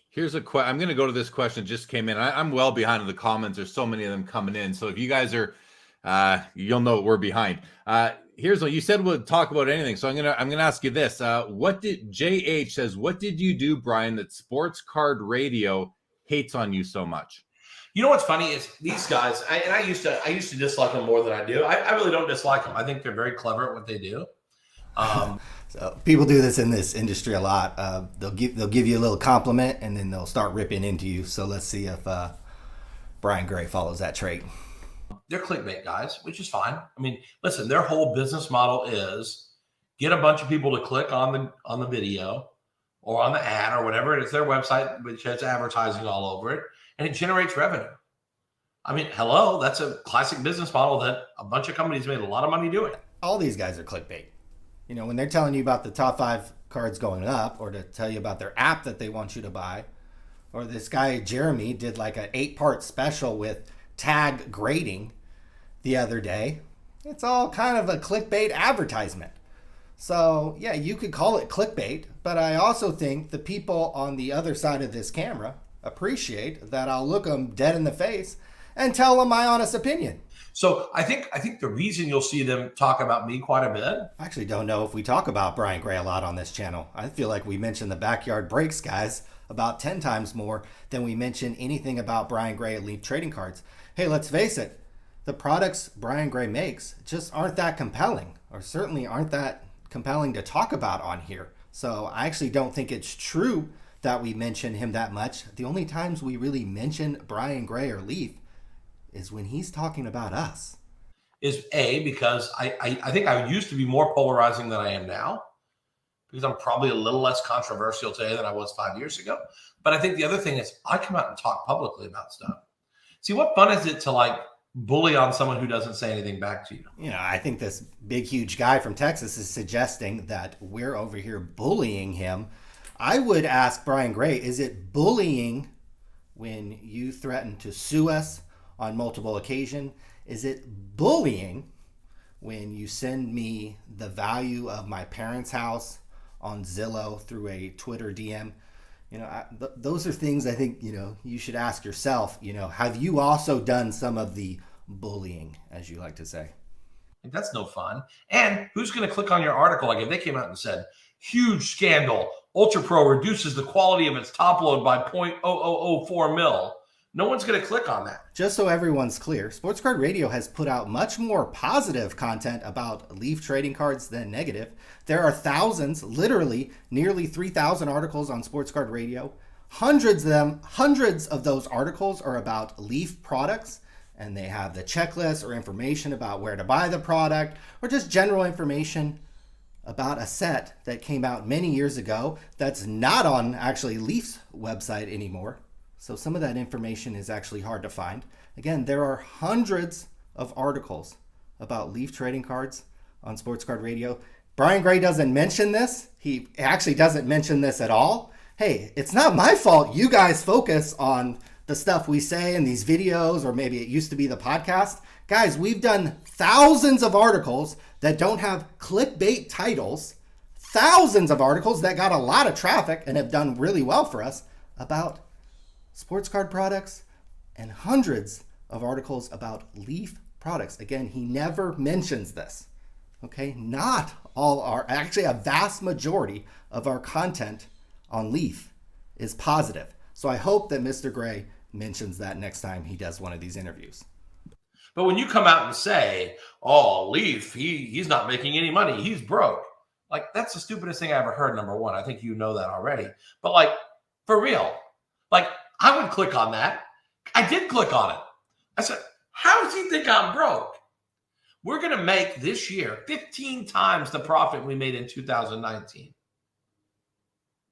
Here's a question. I'm going to go to this question that just came in. I'm well behind in the comments. There's so many of them coming in. So if you guys are, you'll know we're behind. Here's what you said. We'll talk about anything. So I'm gonna ask you this. What did JH says? What did you do, Brian, that Sports Card Radio hates on you so much? You know what's funny is these guys, I used to dislike them more than I do. I really don't dislike them. I think they're very clever at what they do. So people do this in this industry a lot. They'll give you a little compliment and then they'll start ripping into you. So let's see if Brian Gray follows that trait. They're clickbait guys, which is fine. I mean, listen, their whole business model is get a bunch of people to click on the video or on the ad or whatever it is, their website, which has advertising all over it, and it generates revenue. I mean, hello, that's a classic business model that a bunch of companies made a lot of money doing. All these guys are clickbait. You know, when they're telling you about the top 5 cards going up, or to tell you about their app that they want you to buy, or this guy Jeremy did like an 8-part special with tag grading the other day. It's all kind of a clickbait advertisement. So yeah, you could call it clickbait, but I also think the people on the other side of this camera appreciate that I'll look them dead in the face and tell them my honest opinion. So I think the reason you'll see them talk about me quite a bit. I actually don't know if we talk about Brian Gray a lot on this channel. I feel like we mention the Backyard Breaks guys about 10 times more than we mention anything about Brian Gray at Leaf Trading Cards. Hey, let's face it, the products Brian Gray makes just aren't that compelling, or certainly aren't that compelling to talk about on here. So I actually don't think it's true that we mention him that much. The only times we really mention Brian Gray or Leaf is when he's talking about us. Is because I think I used to be more polarizing than I am now, because I'm probably a little less controversial today than I was 5 years ago. But I think the other thing is I come out and talk publicly about stuff. See, what fun is it to like bully on someone who doesn't say anything back to you? You know, I think this big, huge guy from Texas is suggesting that we're over here bullying him. I would ask Brian Gray, is it bullying when you threaten to sue us on multiple occasions? Is it bullying when you send me the value of my parents' house on Zillow through a Twitter DM? You know, those are things I think, you know, you should ask yourself, you know, have you also done some of the bullying, as you like to say? That's no fun. And who's going to click on your article? Like if they came out and said, huge scandal, Ultra Pro reduces the quality of its top load by 0.0004 mil. No one's going to click on that. Just so everyone's clear, Sports Card Radio has put out much more positive content about Leaf trading cards than negative. There are thousands, literally nearly 3,000 articles on Sports Card Radio. Hundreds of those articles are about Leaf products, and they have the checklist or information about where to buy the product, or just general information about a set that came out many years ago that's not on actually Leaf's website anymore. So some of that information is actually hard to find. Again, there are hundreds of articles about Leaf trading cards on Sports Card Radio. Brian Gray doesn't mention this. He actually doesn't mention this at all. Hey, it's not my fault you guys focus on the stuff we say in these videos, or maybe it used to be the podcast. Guys, we've done thousands of articles that don't have clickbait titles, thousands of articles that got a lot of traffic and have done really well for us about sports card products, and hundreds of articles about Leaf products. Again, he never mentions this. Okay, not all are, actually a vast majority of our content on Leaf is positive. So I hope that Mr. Gray mentions that next time he does one of these interviews. But when you come out and say, oh, Leaf, he's not making any money, he's broke. Like, that's the stupidest thing I ever heard, number one. I think you know that already. But like, for real, like, I would click on that. I did click on it. I said, how does he think I'm broke? We're going to make this year 15 times the profit we made in 2019.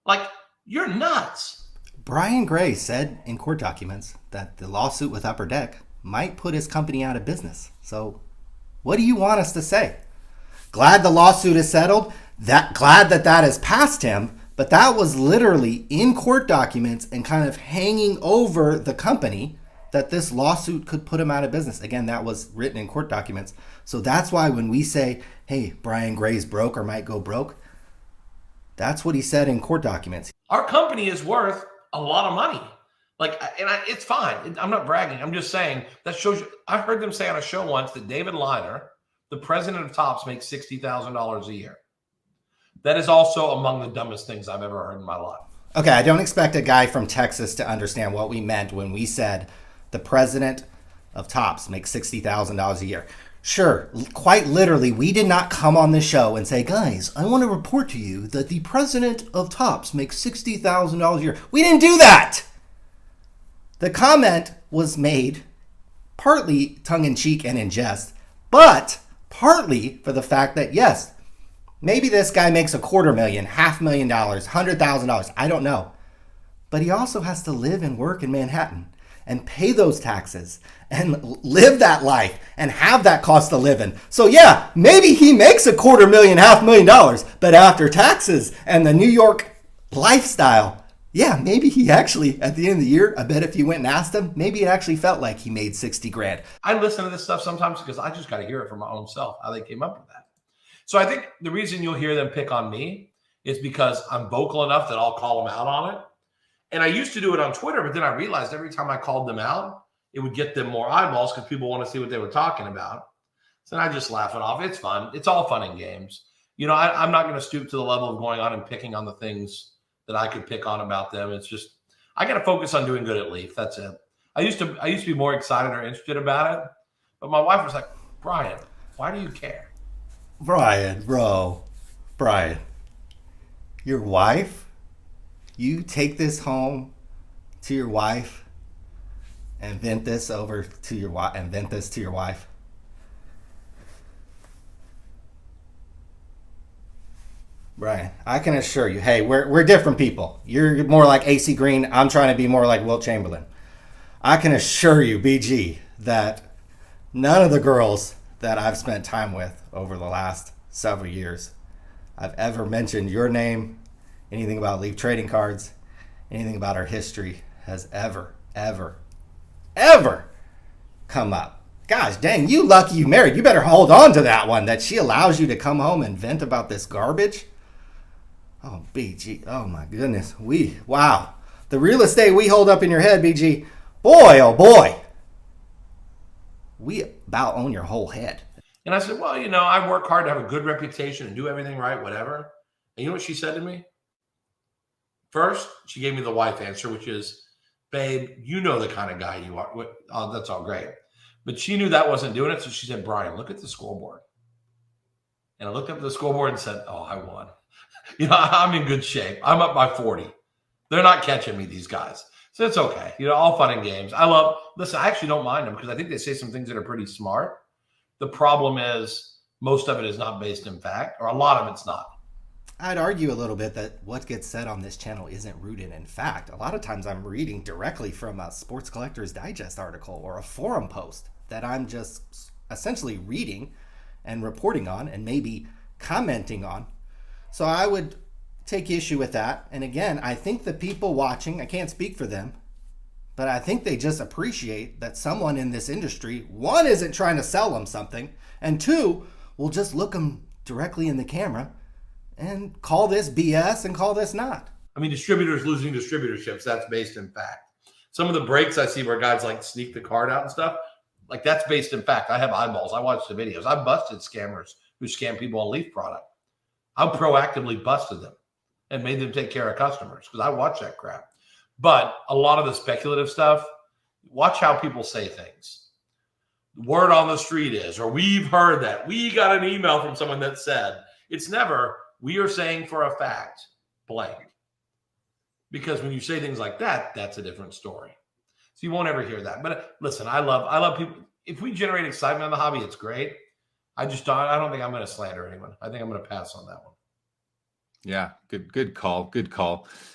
Like, you're nuts. Brian Gray said in court documents that the lawsuit with Upper Deck might put his company out of business. So what do you want us to say? Glad the lawsuit is settled. Glad that is past him. But that was literally in court documents and kind of hanging over the company that this lawsuit could put him out of business. Again, that was written in court documents. So that's why when we say, hey, Brian Gray's broke or might go broke, that's what he said in court documents. Our company is worth a lot of money. Like, it's fine. I'm not bragging. I'm just saying that shows you. I heard them say on a show once that David Liner, the president of Topps, makes $60,000 a year. That is also among the dumbest things I've ever heard in my life. Okay, I don't expect a guy from Texas to understand what we meant when we said the president of Topps makes $60,000 a year. Sure, quite literally, we did not come on the show and say, guys, I want to report to you that the president of Topps makes $60,000 a year. We didn't do that. The comment was made partly tongue-in-cheek and in jest, but partly for the fact that, yes, maybe this guy makes $250,000, $500,000, $100,000. I don't know. But he also has to live and work in Manhattan and pay those taxes and live that life and have that cost of living. So yeah, maybe he makes $250,000, $500,000, but after taxes and the New York lifestyle, yeah, maybe he actually, at the end of the year, I bet if you went and asked him, maybe it actually felt like he made 60 grand. I listen to this stuff sometimes because I just got to hear it from my own self, how they came up with that. So I think the reason you'll hear them pick on me is because I'm vocal enough that I'll call them out on it. And I used to do it on Twitter, but then I realized every time I called them out, it would get them more eyeballs because people want to see what they were talking about. So I just laugh it off. It's fun. It's all fun and games. You know, I'm not going to stoop to the level of going on and picking on the things that I could pick on about them. It's just, I got to focus on doing good at Leaf. That's it. I used to be more excited or interested about it, but my wife was like, Brian, why do you care? Brian, your wife? You take this home to your wife and vent this over to your wife and vent this to your wife? Brian, I can assure you, hey, we're different people. You're more like AC Green. I'm trying to be more like Wilt Chamberlain. I can assure you, BG, that none of the girls that I've spent time with over the last several years, I've ever mentioned your name, anything about Leaf trading cards, anything about our history has ever come up. Gosh dang, you lucky you married. You better hold on to that one, that she allows you to come home and vent about this garbage. Oh, BG. Oh, my goodness. Wow. The real estate we hold up in your head, BG. Boy, oh, boy. We about own your whole head. And I said, well, you know, I work hard to have a good reputation and do everything right, whatever. And you know what she said to me? First, she gave me the wife answer, which is, babe, you know the kind of guy you are. Oh, that's all great. But she knew that wasn't doing it. So she said, Brian, look at the scoreboard. And I looked up at the scoreboard and said, oh, I won. You know, I'm in good shape. I'm up by 40. They're not catching me, these guys. So it's okay. You know, all fun and games. Listen, I actually don't mind them because I think they say some things that are pretty smart. The problem is most of it is not based in fact, or a lot of it's not. I'd argue a little bit that what gets said on this channel isn't rooted in fact. A lot of times I'm reading directly from a Sports Collectors Digest article or a forum post that I'm just essentially reading and reporting on and maybe commenting on. So I would take issue with that. And again, I think the people watching, I can't speak for them, but I think they just appreciate that someone in this industry, one, isn't trying to sell them something, and two, will just look them directly in the camera and call this BS and call this not. I mean, distributors losing distributorships, that's based in fact. Some of the breaks I see where guys like sneak the card out and stuff, like that's based in fact. I have eyeballs. I watch the videos. I busted scammers who scam people on Leaf product. I proactively busted them and made them take care of customers because I watch that crap. But a lot of the speculative stuff, watch how people say things. Word on the street is, or we've heard that. We got an email from someone that said, it's never, we are saying for a fact, blank. Because when you say things like that, that's a different story. So you won't ever hear that. But listen, I love people. If we generate excitement in the hobby, it's great. I don't think I'm going to slander anyone. I think I'm going to pass on that one. Yeah, good call.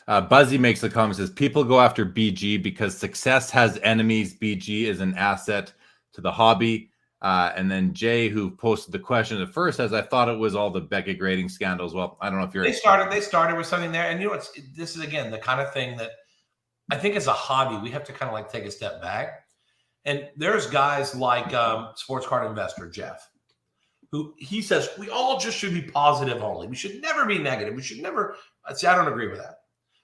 Buzzy makes the comment, says people go after BG because success has enemies. BG is an asset to the hobby. And then Jay, who posted the question at first, says, I thought it was all the Becca grading scandals. Well, I don't know if you're... They started with something there. And you know, this is, again, the kind of thing that I think as a hobby, we have to kind of like take a step back. And there's guys like Sports Card Investor, Jeff, who he says, we all just should be positive only. We should never be negative. We should never... See, I don't agree with that.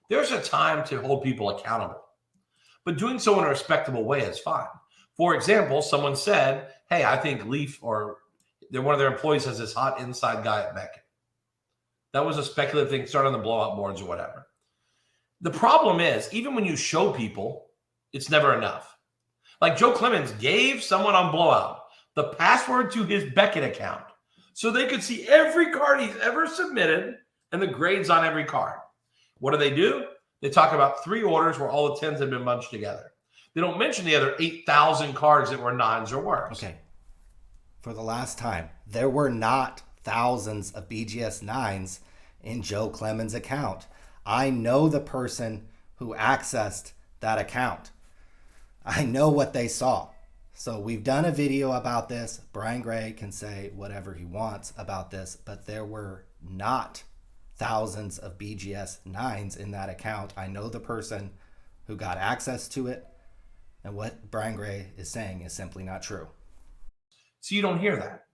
There's a time to hold people accountable, but doing so in a respectable way is fine. For example, someone said, hey, I think Leaf or one of their employees has this hot inside guy at Beckett. That was a speculative thing, started on the blowout boards or whatever. The problem is, even when you show people, it's never enough. Like Joe Clemens gave someone on blowout the password to his Beckett account so they could see every card he's ever submitted and the grades on every card. What do? They talk about 3 orders where all the 10s have been bunched together. They don't mention the other 8,000 cards that were 9s or worse. Okay. For the last time, there were not thousands of BGS 9s in Joe Clemens' account. I know the person who accessed that account. I know what they saw. So we've done a video about this. Brian Gray can say whatever he wants about this, but there were not thousands of BGS 9s in that account. I know the person who got access to it, and what Brian Gray is saying is simply not true. So you don't hear that.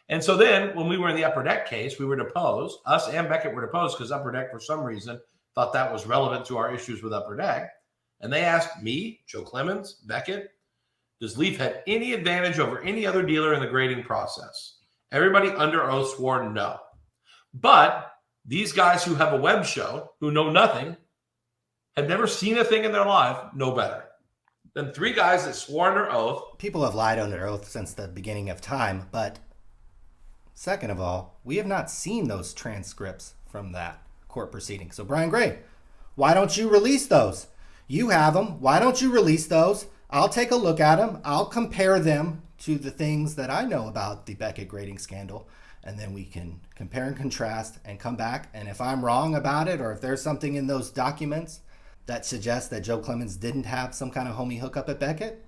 And so then when we were in the Upper Deck case, we were deposed. Us and Beckett were deposed because Upper Deck, for some reason, thought that was relevant to our issues with Upper Deck. And they asked me, Joe Clemens, Beckett, does Leaf have any advantage over any other dealer in the grading process? Everybody under oath swore no. But these guys who have a web show, who know nothing, have never seen a thing in their life, know better than 3 guys that swore under oath. People have lied under oath since the beginning of time, but second of all, we have not seen those transcripts from that court proceeding. So Brian Gray, why don't you release those? You have them. Why don't you release those? I'll take a look at them. I'll compare them to the things that I know about the Beckett grading scandal, and then we can compare and contrast and come back. And if I'm wrong about it, or if there's something in those documents that suggests that Joe Clemens didn't have some kind of homie hookup at Beckett,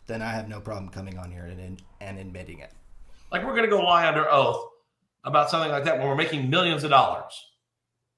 then I have no problem coming on here and admitting it. Like, we're going to go lie under oath about something like that when we're making millions of dollars.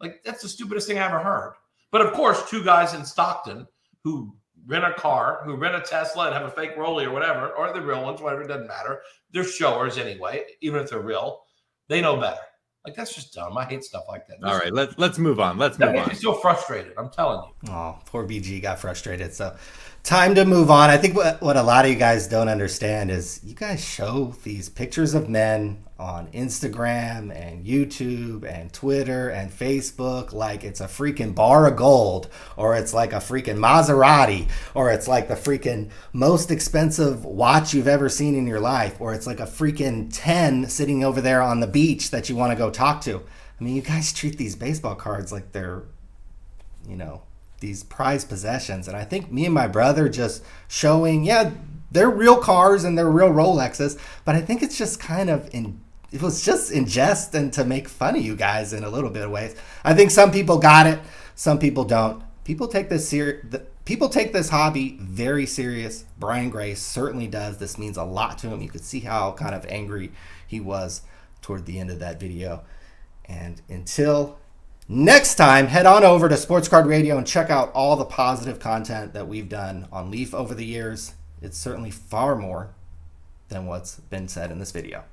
Like, that's the stupidest thing I ever heard. But of course, 2 guys in Stockton who rent a car, who rent a Tesla and have a fake Rollie or whatever, or the real ones, whatever, it doesn't matter. They're showers anyway, even if they're real. They know better. Like, that's just dumb. I hate stuff like that. All right, let's move on. That makes me so frustrated. I'm telling you. Oh, poor BG got frustrated. So time to move on. I think what a lot of you guys don't understand is you guys show these pictures of men on Instagram and YouTube and Twitter and Facebook like it's a freaking bar of gold, or it's like a freaking Maserati, or it's like the freaking most expensive watch you've ever seen in your life, or it's like a freaking 10 sitting over there on the beach that you want to go talk to. I mean, you guys treat these baseball cards like they're, these prized possessions. And I think me and my brother just showing, they're real cars and they're real Rolexes, but I think it's just kind of it was just in jest and to make fun of you guys in a little bit of ways. I think some people got it, some people don't. People take this hobby very serious. Brian Gray certainly does. This means a lot to him. You could see how kind of angry he was toward the end of that video. And until next time, head on over to Sports Card Radio and check out all the positive content that we've done on Leaf over the years. It's certainly far more than what's been said in this video.